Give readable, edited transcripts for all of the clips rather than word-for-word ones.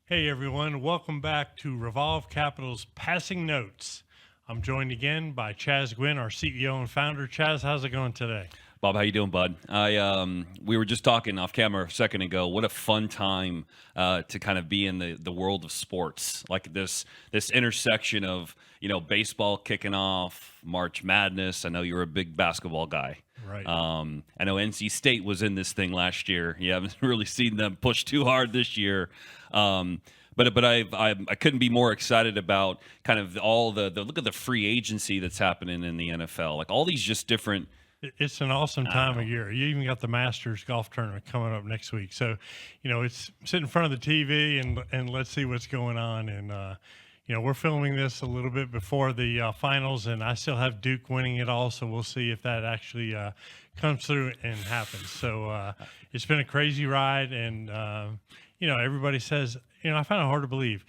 Hey everyone, welcome back to Revolve Capital's Passing Notes. I'm joined again by Chaz Guinn, our CEO and founder. Chaz, how's it going today? Bob, how you doing, bud? We were just talking off camera a second ago. What a fun time to kind of be in the world of sports, like this intersection of baseball kicking off, March Madness. I know you're a big basketball guy. Right. I know NC State was in this thing last year. You haven't really seen them push too hard this year. But I couldn't be more excited about kind of all the look at the free agency that's happening in the NFL. Like all these just different. It's an awesome time of year. You even got the Masters golf tournament coming up next week. So, it's sit in front of the TV and let's see what's going on. And, we're filming this a little bit before the finals, and I still have Duke winning it all. So we'll see if that actually comes through and happens. So it's been a crazy ride. And, everybody says, I find it hard to believe.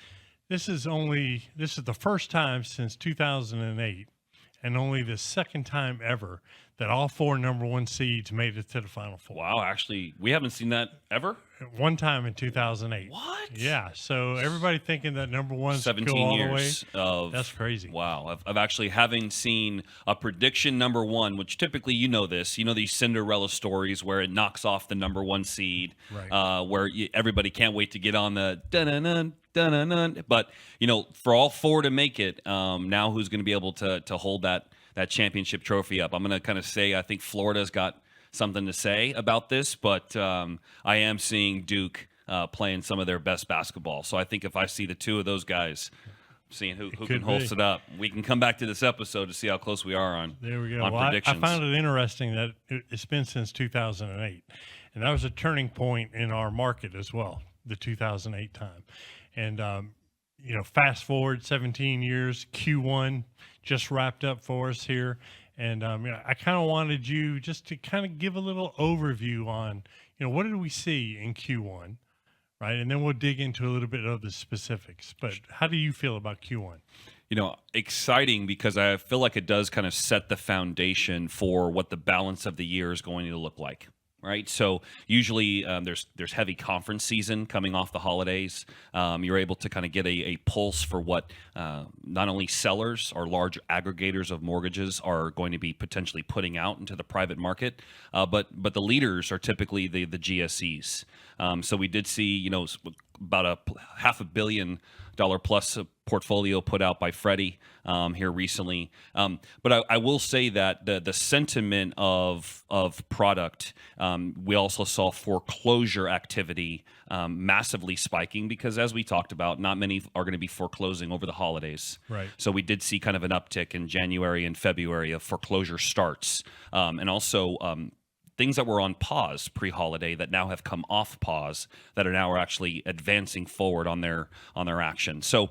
This is the first time since 2008 and only the second time ever that all four number one seeds made it to the Final Four. Wow, actually, we haven't seen that ever. One time in 2008. What? Yeah. So everybody thinking that number one's 17 go all years the way. of That's crazy. Wow, of actually having seen a prediction number one, which typically these Cinderella stories where it knocks off the number one seed, Right. where everybody can't wait to get on the dun-dun-dun, dun-dun-dun. But for all four to make it, now who's going to be able to hold that championship trophy up? I'm going to kind of say I think Florida's got something to say about this, but I am seeing Duke playing some of their best basketball. So I think if I see the two of those guys, seeing who can host it up, we can come back to this episode to see how close we are on. There we go. On predictions. I found it interesting that it's been since 2008, and that was a turning point in our market as well, the 2008 time. And fast forward 17 years, Q1 just wrapped up for us here. And I kind of wanted you just to kind of give a little overview on, what did we see in Q1, right? And then we'll dig into a little bit of the specifics. But how do you feel about Q1? Exciting because I feel like it does kind of set the foundation for what the balance of the year is going to look like. Right. So usually there's heavy conference season coming off the holidays. You're able to kind of get a pulse for what not only sellers or large aggregators of mortgages are going to be potentially putting out into the private market. But the leaders are typically the GSEs. So we did see, about a $500 million plus portfolio put out by Freddie here recently. But I will say that the sentiment of product, we also saw foreclosure activity massively spiking because, as we talked about, not many are going to be foreclosing over the holidays. Right. So we did see kind of an uptick in January and February of foreclosure starts, and also things that were on pause pre-holiday that now have come off pause that are now actually advancing forward on their action. So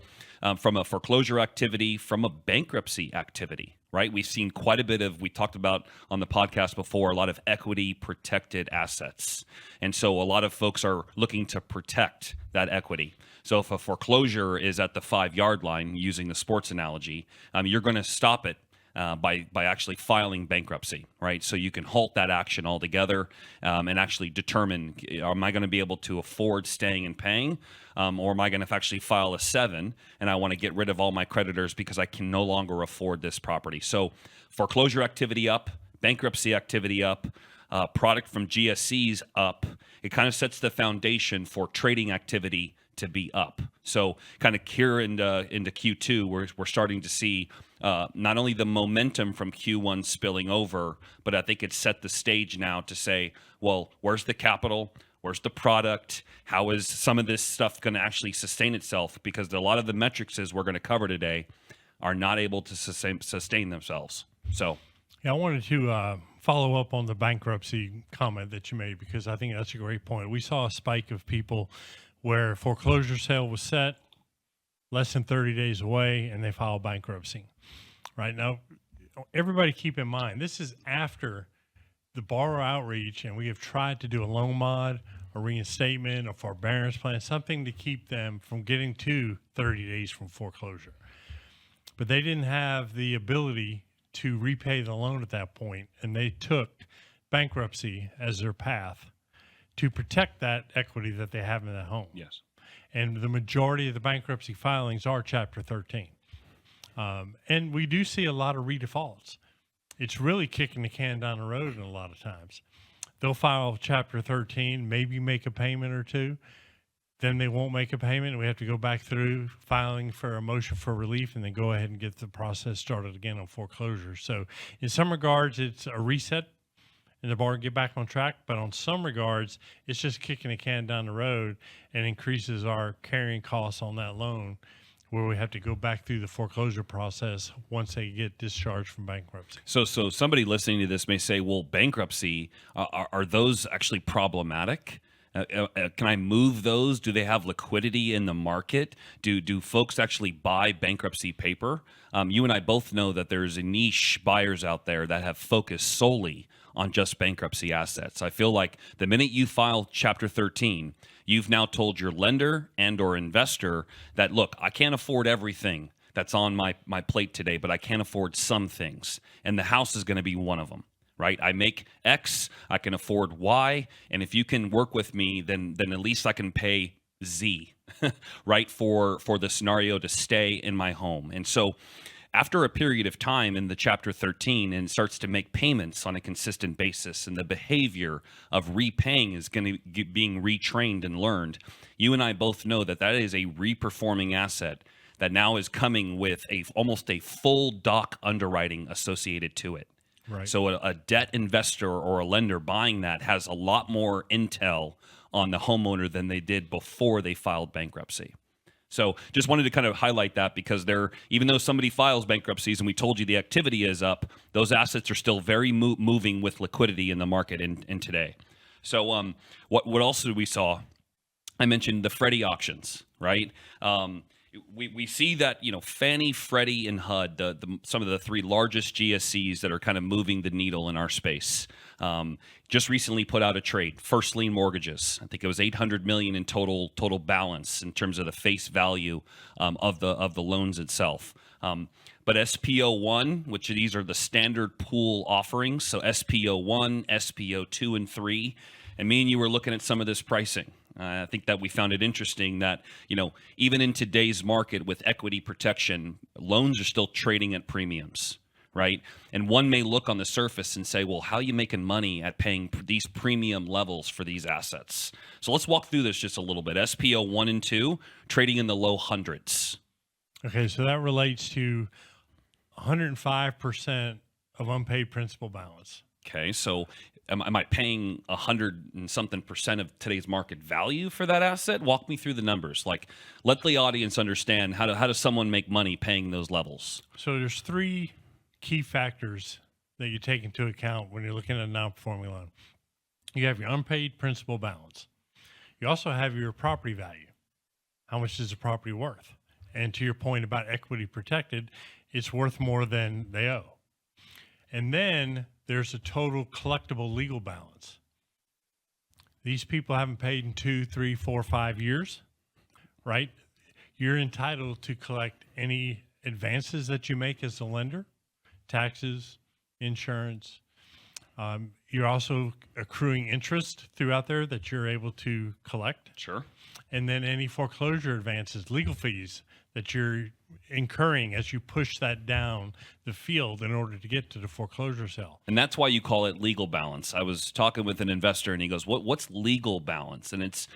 from a foreclosure activity, from a bankruptcy activity, right? We've seen quite a bit of, we talked about on the podcast before, a lot of equity protected assets. And so a lot of folks are looking to protect that equity. So if a foreclosure is at the 5-yard line, using the sports analogy, you're going to stop it by actually filing bankruptcy, right? So you can halt that action altogether and actually determine, am I going to be able to afford staying and paying, or am I going to actually file a 7 and I want to get rid of all my creditors because I can no longer afford this property? So foreclosure activity up, bankruptcy activity up, product from GSEs up. It kind of sets the foundation for trading activity to be up. So kind of here into Q2, we're starting to see not only the momentum from Q1 spilling over, but I think it's set the stage now to say, well, where's the capital? Where's the product? How is some of this stuff going to actually sustain itself? Because a lot of the metrics we're going to cover today are not able to sustain themselves. So Yeah, I wanted to follow up on the bankruptcy comment that you made because I think that's a great point. We saw a spike of people where foreclosure sale was set, less than 30 days away, and they filed bankruptcy. Right now, everybody keep in mind, this is after the borrower outreach, and we have tried to do a loan mod, a reinstatement, a forbearance plan, something to keep them from getting to 30 days from foreclosure. But they didn't have the ability to repay the loan at that point, and they took bankruptcy as their path to protect that equity that they have in that home. yes. And the majority of the bankruptcy filings are Chapter 13. And we do see a lot of redefaults. It's really kicking the can down the road in a lot of times. They'll file Chapter 13, maybe make a payment or two. Then they won't make a payment. We have to go back through filing for a motion for relief and then go ahead and get the process started again on foreclosure. So in some regards, it's a reset and the bar get back on track. But on some regards, it's just kicking the can down the road and increases our carrying costs on that loan, where we have to go back through the foreclosure process once they get discharged from bankruptcy. So somebody listening to this may say, well, bankruptcy, are those actually problematic? Can I move those? Do they have liquidity in the market? Do folks actually buy bankruptcy paper? You and I both know that there's a niche buyers out there that have focused solely on just bankruptcy assets. I feel like the minute you file Chapter 13, you've now told your lender and or investor that, look, I can't afford everything that's on my plate today, but I can afford some things, and the house is going to be one of them. Right? I make X, I can afford Y, and if you can work with me, then at least I can pay Z, right? For the scenario to stay in my home. And so after a period of time in the Chapter 13 and starts to make payments on a consistent basis, and the behavior of repaying is going to being retrained and learned, you and I both know that that is a reperforming asset that now is coming with almost a full doc underwriting associated to it. Right. So a debt investor or a lender buying that has a lot more intel on the homeowner than they did before they filed bankruptcy. So just wanted to kind of highlight that, because even though somebody files bankruptcies and we told you the activity is up, those assets are still very moving with liquidity in the market in today. So what else did we saw? I mentioned the Freddie auctions, right? We see that, Fannie, Freddie, and HUD, some of the three largest GSEs that are kind of moving the needle in our space, just recently put out a trade, first lien mortgages. I think it was $800 million in total balance in terms of the face value of the loans itself. But SPO1, which these are the standard pool offerings, so SPO1, SPO2, and 3, and me and you were looking at some of this pricing. I think that we found it interesting that, even in today's market with equity protection, loans are still trading at premiums, right? And one may look on the surface and say, well, how are you making money at paying these premium levels for these assets? So let's walk through this just a little bit. SPO 1 and 2, trading in the low hundreds. Okay, so that relates to 105% of unpaid principal balance. Okay, so am I paying 100 and something percent of today's market value for that asset? Walk me through the numbers. Like, let the audience understand how does someone make money paying those levels? So there's three key factors that you take into account when you're looking at a non-performing loan. You have your unpaid principal balance. You also have your property value. How much is the property worth? And to your point about equity protected, it's worth more than they owe. And then there's a total collectible legal balance. These people haven't paid in 2, 3, 4, 5 years, right? You're entitled to collect any advances that you make as a lender, taxes, insurance. You're also accruing interest throughout there that you're able to collect. Sure. And then any foreclosure advances, legal fees that you're incurring as you push that down the field in order to get to the foreclosure sale. And that's why you call it legal balance. I was talking with an investor and he goes, what's legal balance? And it's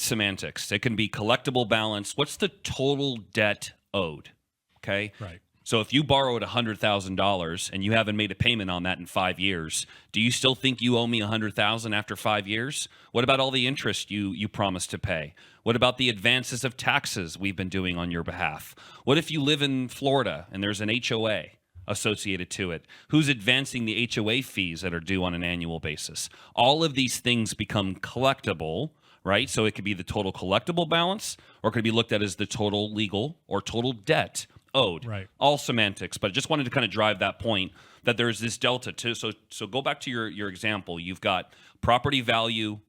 semantics. It can be collectible balance. What's the total debt owed? Okay. Right. So if you borrowed $100,000 and you haven't made a payment on that in 5 years, do you still think you owe me $100,000 after 5 years? What about all the interest you promised to pay? What about the advances of taxes we've been doing on your behalf? What if you live in Florida and there's an HOA associated to it? Who's advancing the HOA fees that are due on an annual basis? All of these things become collectible, right? So it could be the total collectible balance, or it could be looked at as the total legal or total debt owed. Right. All semantics, but I just wanted to kind of drive that point that there's this delta too. So go back to your example. You've got property value,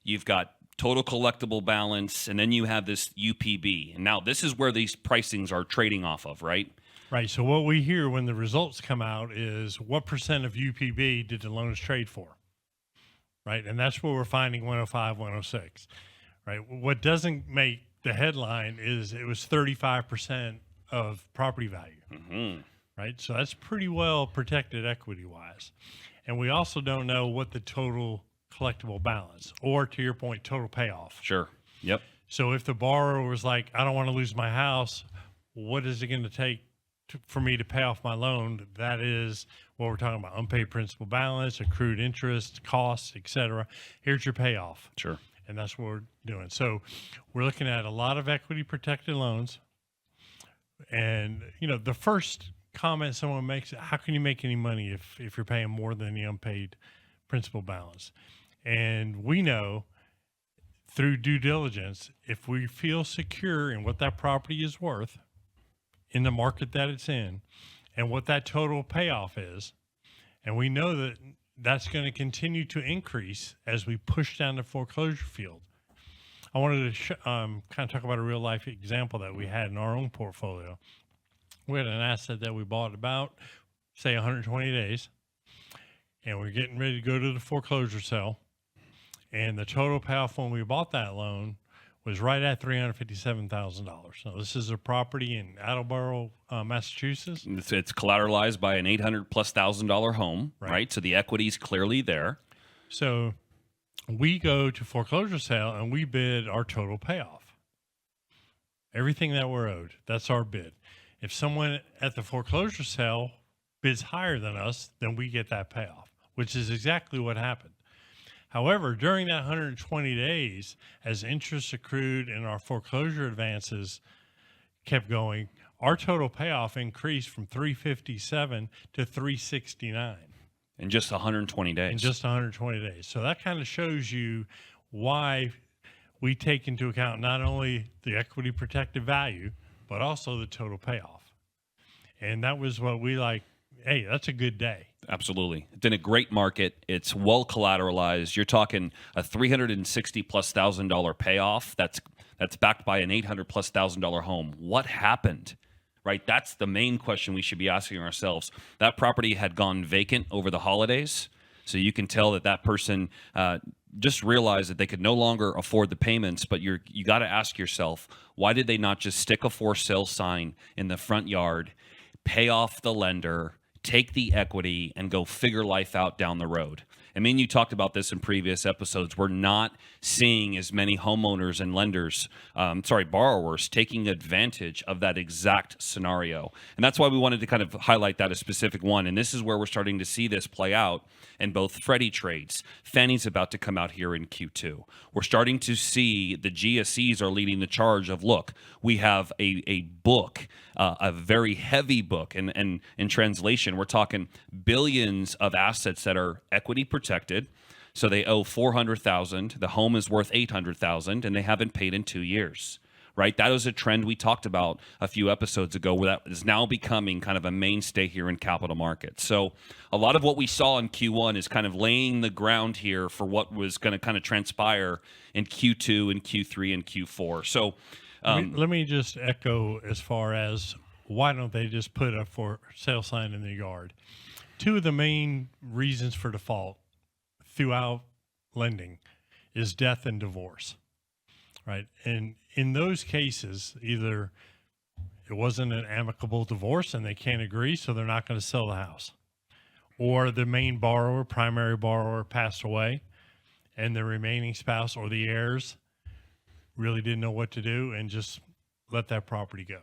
you've got total collectible balance, and then you have this UPB. And now this is where these pricings are trading off of, right? Right. So what we hear when the results come out is what percent of UPB did the loans trade for? Right. And that's where we're finding 105, 106. right? What doesn't make the headline is it was 35% of property value, right? So that's pretty well protected equity-wise. And we also don't know what the total collectible balance, or to your point, total payoff. Sure. Yep. So if the borrower was like, I don't want to lose my house, what is it going to take for me to pay off my loan? That is what we're talking about: unpaid principal balance, accrued interest, costs, etc. Here's your payoff. Sure. And that's what we're doing. So we're looking at a lot of equity protected loans. And, the first comment someone makes, how can you make any money if you're paying more than the unpaid principal balance? And we know through due diligence, if we feel secure in what that property is worth in the market that it's in and what that total payoff is, and we know that that's going to continue to increase as we push down the foreclosure field. I wanted to kind of talk about a real life example that we had in our own portfolio. We had an asset that we bought about, say, 120 days, and we're getting ready to go to the foreclosure sale. And the total payoff when we bought that loan was right at $357,000. So this is a property in Attleboro, Massachusetts. It's collateralized by an $800,000+ home, right? So the equity is clearly there. So we go to foreclosure sale and we bid our total payoff. Everything that we're owed, that's our bid. If someone at the foreclosure sale bids higher than us, then we get that payoff, which is exactly what happened. However, during that 120 days, as interest accrued and our foreclosure advances kept going, our total payoff increased from 357 to 369 in just 120 days. in just 120 days. So that kind of shows you why we take into account not only the equity protected value, but also the total payoff. And that was what we like. Hey, that's a good day. Absolutely. It's in a great market. It's well collateralized. You're talking a $360,000+ payoff that's backed by an $800,000+ home. What happened? Right? That's the main question we should be asking ourselves. That property had gone vacant over the holidays, so you can tell that person just realized that they could no longer afford the payments. But you got to ask yourself, why did they not just stick a for sale sign in the front yard, pay off the lender, take the equity, and go figure life out down the road? I mean, you talked about this in previous episodes. We're not seeing as many homeowners and borrowers taking advantage of that exact scenario. And that's why we wanted to kind of highlight that a specific one. And this is where we're starting to see this play out in both Freddie trades. Fannie's about to come out here in Q2. We're starting to see the GSEs are leading the charge of, look, we have a book, a very heavy book. And in translation, we're talking billions of assets that are equity protected. So they owe $400,000. The home is worth $800,000, and they haven't paid in 2 years. Right? That was a trend we talked about a few episodes ago, where that is now becoming kind of a mainstay here in capital markets. So a lot of what we saw in Q1 is kind of laying the ground here for what was going to kind of transpire in Q2 and Q3 and Q4. So let me just echo as far as why don't they just put a for sale sign in the yard? Two of the main reasons for default throughout lending is death and divorce, right? And in those cases, either it wasn't an amicable divorce and they can't agree, so they're not going to sell the house, or the main borrower, primary borrower, passed away, and the remaining spouse or the heirs really didn't know what to do and just let that property go.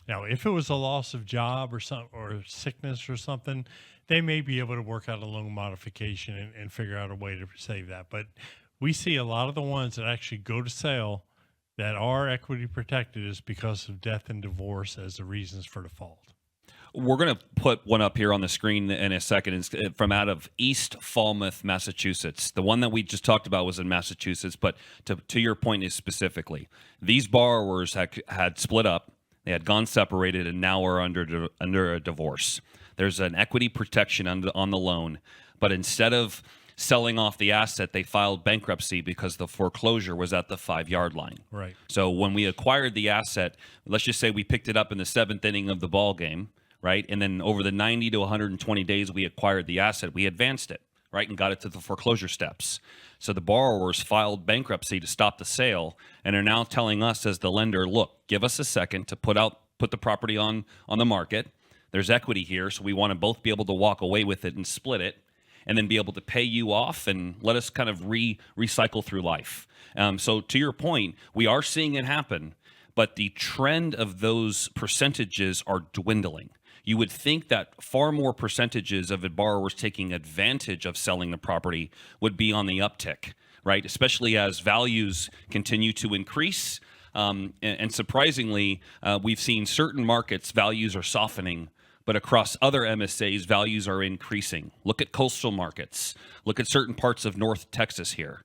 Now, if it was a loss of job or sickness or something, they may be able to work out a loan modification and figure out a way to save that. But we see a lot of the ones that actually go to sale that are equity protected is because of death and divorce as the reasons for default. We're going to put one up here on the screen in a second. It's from out of East Falmouth, Massachusetts. The one that we just talked about was in Massachusetts, but to your point is specifically, these borrowers had split up. They had gone separated and now are under a divorce. There's an equity protection on the loan, but instead of selling off the asset, they filed bankruptcy because the foreclosure was at the 5-yard line. Right. So when we acquired the asset, let's just say we picked it up in the 7th inning of the ball game, right? And then over the 90 to 120 days we acquired the asset, we advanced it, right, and got it to the foreclosure steps. So the borrowers filed bankruptcy to stop the sale and are now telling us as the lender, look, give us a second to put the property on the market. There's equity here, so we want to both be able to walk away with it and split it, and then be able to pay you off and let us kind of recycle through life. So to your point, we are seeing it happen, but the trend of those percentages are dwindling. You would think that far more percentages of the borrowers taking advantage of selling the property would be on the uptick, right? Especially as values continue to increase. And surprisingly, we've seen certain markets, values are softening, but across other MSAs, values are increasing. Look at coastal markets. Look at certain parts of North Texas here.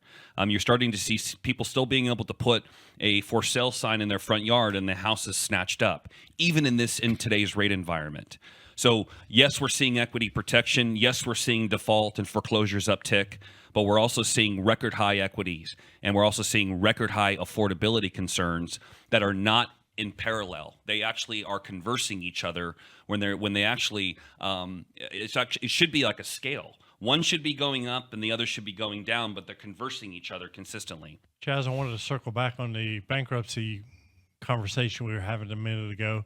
You're starting to see people still being able to put a for sale sign in their front yard and the house is snatched up, even in today's rate environment. So yes, we're seeing equity protection. Yes, we're seeing default and foreclosures uptick, but we're also seeing record high equities, and we're also seeing record high affordability concerns that are not in parallel. They actually are conversing each other when they actually it should be like a scale. One should be going up and the other should be going down, but they're conversing each other consistently. Chaz, I wanted to circle back on the bankruptcy conversation we were having a minute ago.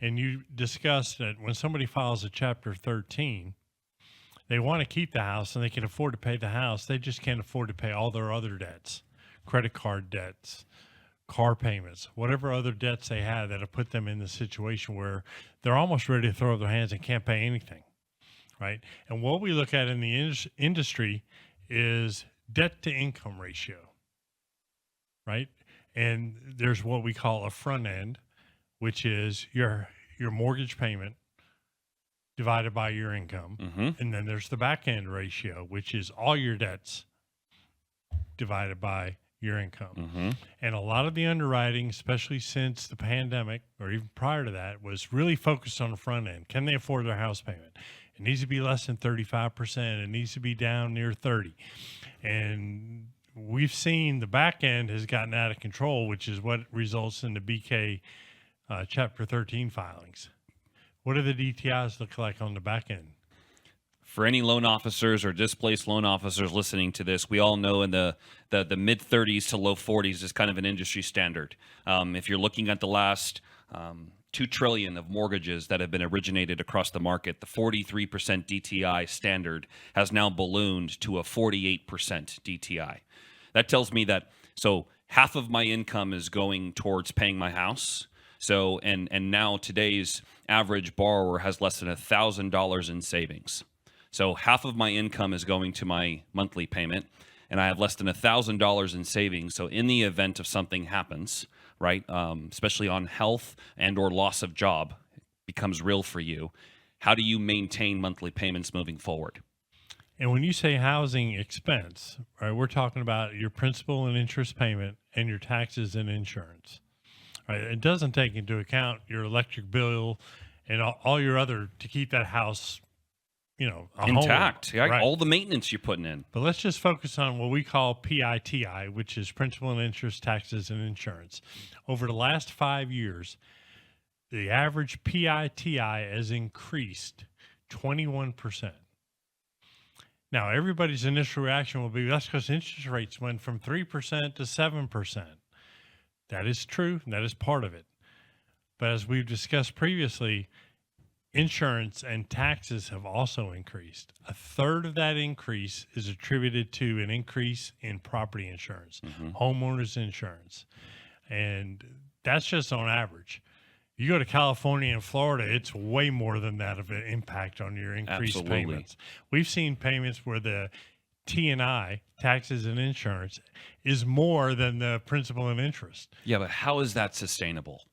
And you discussed that when somebody files a Chapter 13, they want to keep the house and they can afford to pay the house. They just can't afford to pay all their other debts, credit card debts, car payments, whatever other debts they have that have put them in the situation where they're almost ready to throw up their hands and can't pay anything, right? And what we look at in the industry is debt to income ratio, right? And there's what we call a front end, which is your mortgage payment divided by your income. Mm-hmm. And then there's the back end ratio, which is all your debts divided by your income. Mm-hmm. And a lot of the underwriting, especially since the pandemic or even prior to that, was really focused on the front end. Can they afford their house payment? It needs to be less than 35%. It needs to be down near 30. And we've seen the back end has gotten out of control, which is what results in the BK Chapter 13 filings. What do the DTIs look like on the back end? For any loan officers or displaced loan officers listening to this, we all know in the mid 30s to low 40s is kind of an industry standard. If you're looking at the last $2 trillion of mortgages that have been originated across the market, the 43% DTI standard has now ballooned to a 48% DTI. That tells me that half of my income is going towards paying my house. So and now today's average borrower has less than $1,000 in savings. So half of my income is going to my monthly payment, and I have less than $1,000 in savings. So in the event of something happens, right, especially on health and or loss of job becomes real for you, how do you maintain monthly payments moving forward? And when you say housing expense, right, we're talking about your principal and interest payment and your taxes and insurance. Right? It doesn't take into account your electric bill and all your other to keep that house, intact. Home. Yeah, Right. all the maintenance you're putting in. But let's just focus on what we call PITI, which is principal and interest, taxes, and insurance. Over the last 5 years, the average PITI has increased 21%. Now, everybody's initial reaction will be, that's because interest rates went from 3% to 7%. That is true, and that is part of it. But as we've discussed previously, insurance and taxes have also increased. A third of that increase is attributed to an increase in property insurance, homeowners insurance. And that's just on average. You go to California and Florida, it's way more than that of an impact on your increased payments. We've seen payments where the T&I, taxes and insurance, is more than the principal and interest. Yeah, but how is that sustainable?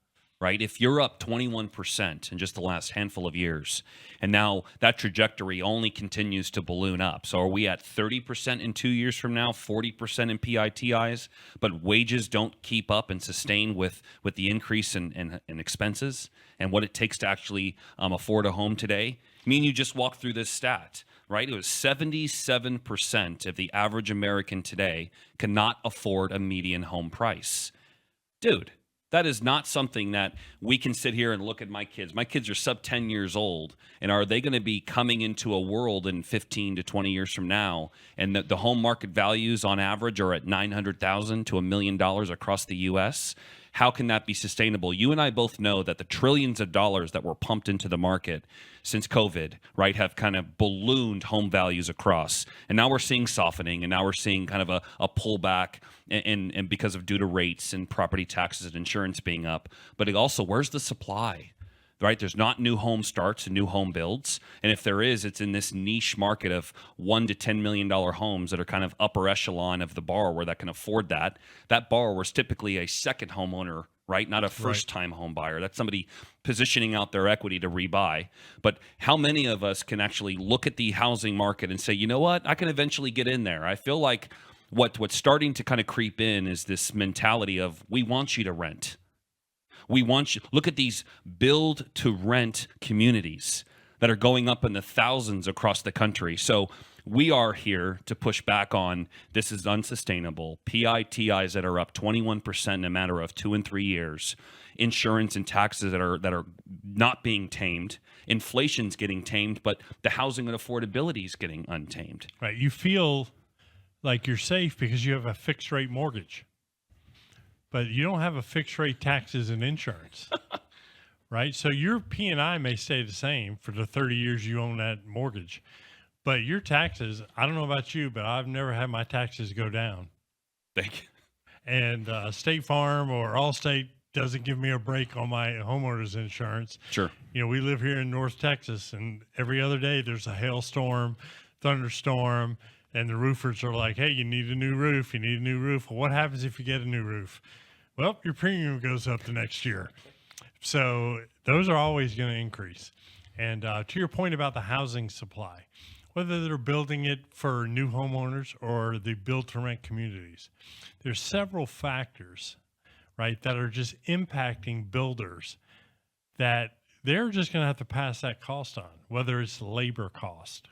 Right? If you're up 21% in just the last handful of years, and now that trajectory only continues to balloon up. So are we at 30% in 2 years from now, 40% in PITIs, but wages don't keep up and sustain with the increase in expenses and what it takes to actually afford a home today? I mean, you just walked through this stat, right? It was 77% of the average American today cannot afford a median home price. Dude, That is not something that we can sit here and look at my kids. My kids are sub 10 years old, and are they going to be coming into a world in 15 to 20 years from now, and the home market values on average are at $900,000 to $1 million across the U.S.? How can that be sustainable? You and I both know that the trillions of dollars that were pumped into the market since COVID, right, have kind of ballooned home values across. And now we're seeing softening, and now we're seeing kind of a pullback and because of due to rates and property taxes and insurance being up. But it also, where's the supply? Right? There's not new home starts and new home builds. And if there is, it's in this niche market of $1 to $10 million homes that are kind of upper echelon of the borrower that can afford that. That borrower is typically a second homeowner, right? Not a first-time home buyer. That's somebody positioning out their equity to rebuy. But how many of us can actually look at the housing market and say, you know what? I can eventually get in there. I feel like what's starting to kind of creep in is this mentality of, we want you to rent. We want you, look at these build to rent communities that are going up in the thousands across the country. So we are here to push back on this is unsustainable. PITIs that are up 21% in a matter of 2 and 3 years. Insurance and taxes that are not being tamed. Inflation's getting tamed, but the housing and affordability is getting untamed. Right. You feel like you're safe because you have a fixed rate mortgage. But you don't have a fixed rate taxes and insurance, right? So your P&I may stay the same for the 30 years you own that mortgage. But your taxes, I don't know about you, but I've never had my taxes go down. Thank you. And State Farm or Allstate doesn't give me a break on my homeowners insurance. Sure. You know, we live here in North Texas, and every other day there's a hailstorm, thunderstorm, and the roofers are like, hey, you need a new roof. You need a new roof. Well, what happens if you get a new roof? Well, your premium goes up the next year. So those are always going to increase. And to your point about the housing supply, whether they're building it for new homeowners or the build-to-rent communities, there's several factors, right, that are just impacting builders that they're just going to have to pass that cost on, whether it's labor cost,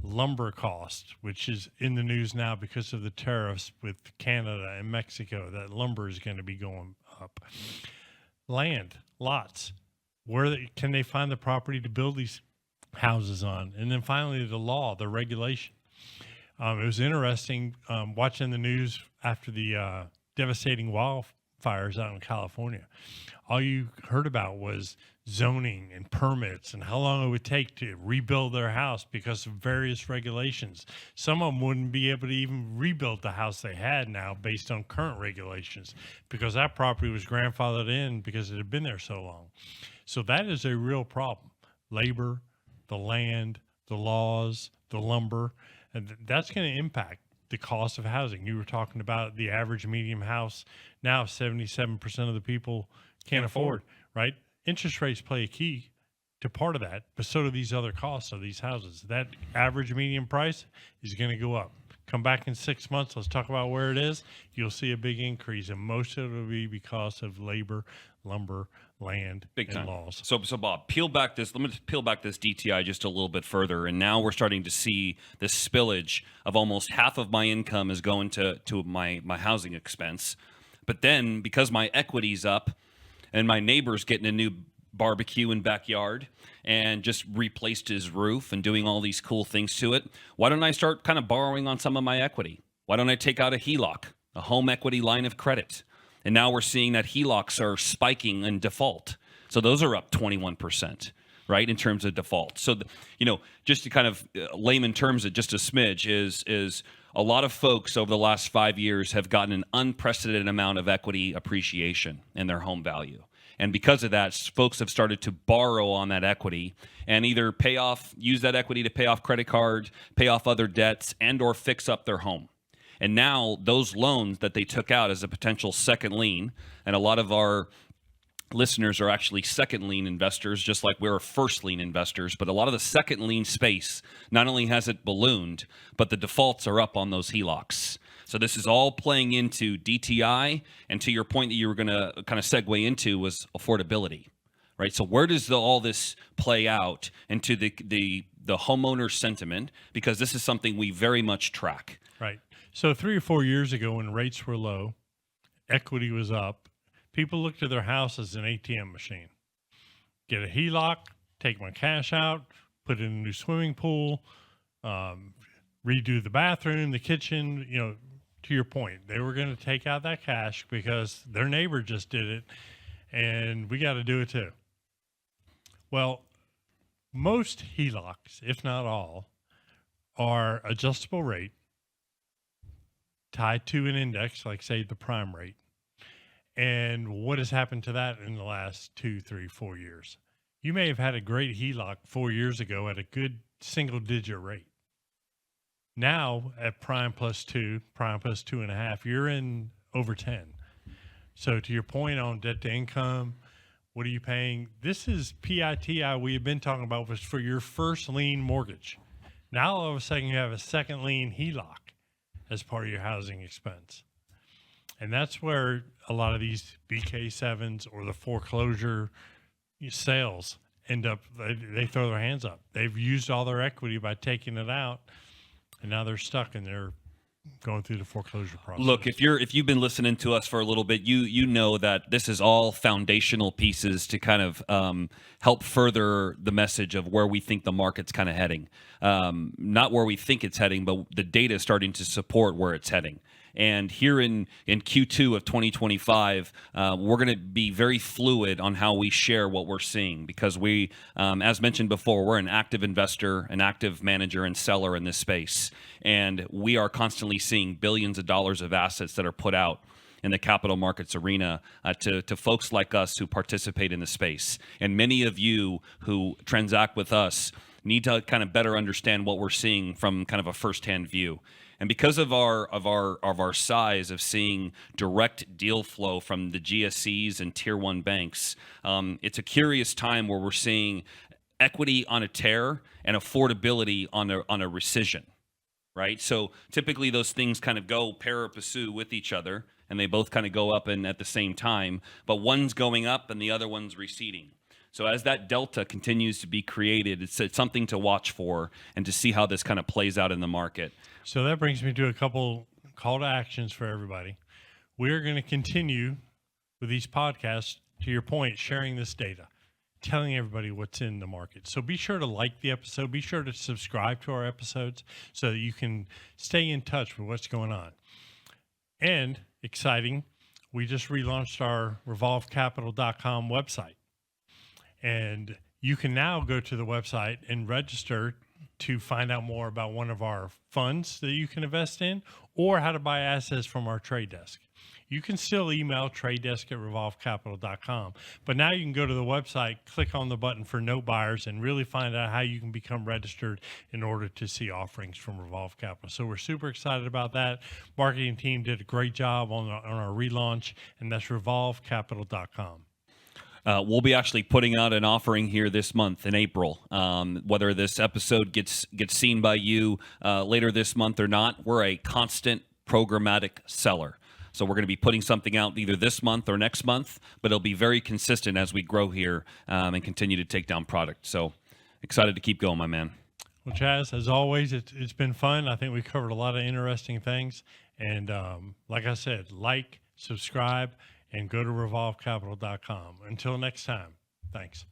lumber cost, which is in the news now because of the tariffs with Canada and Mexico, that lumber is going to be going up. Land, lots, can they find the property to build these houses on? And then finally, the law, the regulation. It was interesting watching the news after the devastating wildfires out in California. All you heard about was zoning and permits and how long it would take to rebuild their house because of various regulations. Some of them wouldn't be able to even rebuild the house they had now based on current regulations because that property was grandfathered in because it had been there so long. So that is a real problem. Labor, the land, the laws, the lumber, and that's going to impact the cost of housing. You were talking about the average medium house. Now 77% of the people can't afford, right? Interest rates play a key to part of that, but so do these other costs of these houses. That average median price is going to go up. Come back in 6 months, let's talk about where it is. You'll see a big increase, and most of it will be because of labor, lumber, land, and laws. So Bob, let me peel back this DTI just a little bit further, and now we're starting to see this spillage of almost half of my income is going to my housing expense. But then because my equity's up, and my neighbor's getting a new barbecue and backyard and just replaced his roof and doing all these cool things to it, why don't I start kind of borrowing on some of my equity? Why don't I take out a HELOC, a home equity line of credit? And now we're seeing that HELOCs are spiking in default. So those are up 21%, right, in terms of default. So, just to kind of layman terms it just a smidge is a lot of folks over the last 5 years have gotten an unprecedented amount of equity appreciation in their home value. And because of that, folks have started to borrow on that equity and either use that equity to pay off credit cards, pay off other debts, and or fix up their home. And now those loans that they took out as a potential second lien, and a lot of our listeners are actually second lien investors, just like we're first lien investors. But a lot of the second lien space, not only has it ballooned, but the defaults are up on those HELOCs. So this is all playing into DTI. And to your point that you were going to kind of segue into was affordability, right? So where does all this play out into the homeowner sentiment? Because this is something we very much track. Right. So 3 or 4 years ago when rates were low, equity was up, People look to their house as an ATM machine. Get a HELOC, take my cash out, put in a new swimming pool, redo the bathroom, the kitchen. To your point, they were going to take out that cash because their neighbor just did it, and we got to do it too. Well, most HELOCs, if not all, are adjustable rate tied to an index, like say the prime rate. And what has happened to that in the last 2, 3, 4 years? You may have had a great HELOC 4 years ago at a good single digit rate. Now at prime plus 2, prime plus 2.5, you're in over 10. So to your point on debt to income, what are you paying? This is PITI we have been talking about was for your first lien mortgage. Now all of a sudden you have a second lien HELOC as part of your housing expense. And that's where a lot of these BK7s or the foreclosure sales end up, they throw their hands up. They've used all their equity by taking it out, and now they're stuck and they're going through the foreclosure process. Look, if you've been listening to us for a little bit, you know that this is all foundational pieces to kind of help further the message of where we think the market's kind of heading. Not where we think it's heading, but the data is starting to support where it's heading. And here in Q2 of 2025, we're going to be very fluid on how we share what we're seeing because we, as mentioned before, we're an active investor, an active manager and seller in this space. And we are constantly seeing billions of dollars of assets that are put out in the capital markets arena to folks like us who participate in the space. And many of you who transact with us need to kind of better understand what we're seeing from kind of a firsthand view. And because of our size of seeing direct deal flow from the GSEs and tier one banks, it's a curious time where we're seeing equity on a tear and affordability on a rescission, right? So typically those things kind of go pari passu with each other, and they both kind of go up and at the same time, but one's going up and the other one's receding. So as that delta continues to be created, it's something to watch for and to see how this kind of plays out in the market. So that brings me to a couple call to actions for everybody. We're going to continue with these podcasts, to your point, sharing this data, telling everybody what's in the market. So be sure to like the episode. Be sure to subscribe to our episodes so that you can stay in touch with what's going on. And exciting, we just relaunched our revolvecapital.com website. And you can now go to the website and register to find out more about one of our funds that you can invest in or how to buy assets from our trade desk. You can still email tradedesk@revolvecapital.com, but now you can go to the website, click on the button for note buyers, and really find out how you can become registered in order to see offerings from Revolve Capital. So we're super excited about that. Marketing team did a great job on our relaunch, and that's revolvecapital.com. We'll be actually putting out an offering here this month in April. Whether this episode gets seen by you later this month or not, we're a constant programmatic seller. So we're going to be putting something out either this month or next month, but it'll be very consistent as we grow here and continue to take down product. So excited to keep going, my man. Well, Chaz, as always, it's been fun. I think we covered a lot of interesting things. And like I said, like, subscribe, and go to revolvecapital.com. Until next time, thanks.